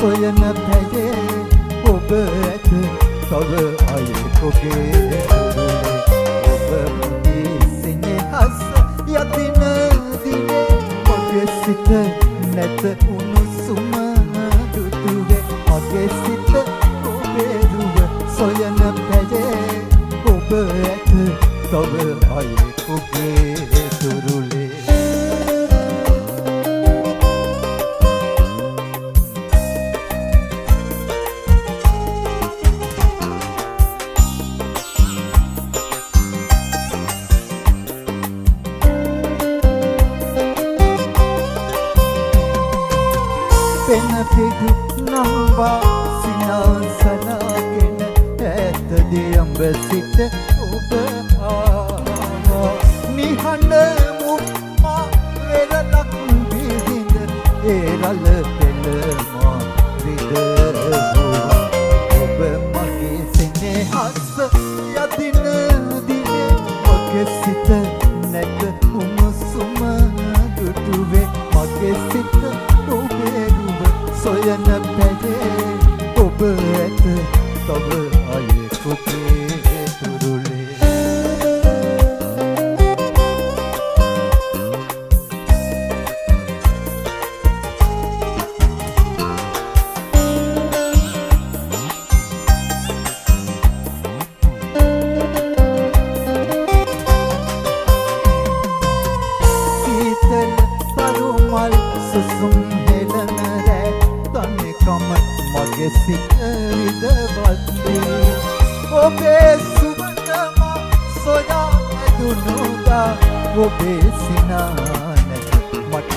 සොයන පැයේ ඔබ ඇත තව අයෙකුගේ ඔබ මගේ සෙනෙහස යදින දිනේ මගේ සිත නැත උණුසුම දුටුවේ මගේ සිත ඔබේ රුව සොයන පැයේ ඔබ ඇත තව අයෙකුගේ දුරුලේ පෙනපිදු නම්වා සිනාසනාගෙන ඇත දියඹ සිට ඔබ ආවා නිහඬ මුම්මා වෙරළක් විඳින ඒරළ පෙළමා රිදවුවා ඔබ මගේ සෙනෙහස යදින දිනේ මගේ සිත නැත උණුසුම දුටුවේ මගේ සිත සොයන පැයේ ඔබ ඇත තව අයෙකුගේ දුරුලේ සීතල පරුමල් සුසුම් හෙළන මගේ සිත විදවත්දී ඔබේ සුවඳම සොයා ඇදුණුදා ඔබේ සිනානට මට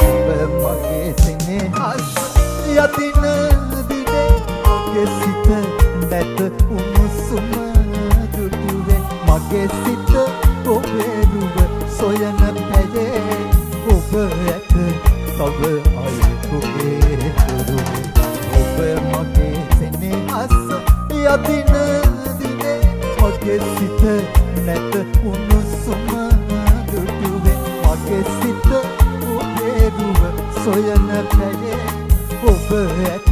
ඔබ මගේ සෙනෙහස යදින දිනේ මගේ සිත නැත උණුසුම දුටුවේ මගේ සිත ඔබේ රුව සොයන පැයේ ඔබ ඇත තව අයෙකුගේ දුරුලේ ඔබ මගේ සෙනෙහස යදින දිනේ මගේ සිත නැත උණුසුම දුටුවේ මගේ සිත ඔබේ රුව සොයන පැයේ ඔබ ඇත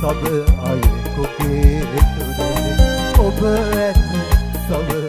තව අයෙකුගේ දුරුලේ ඔබ ඇත තව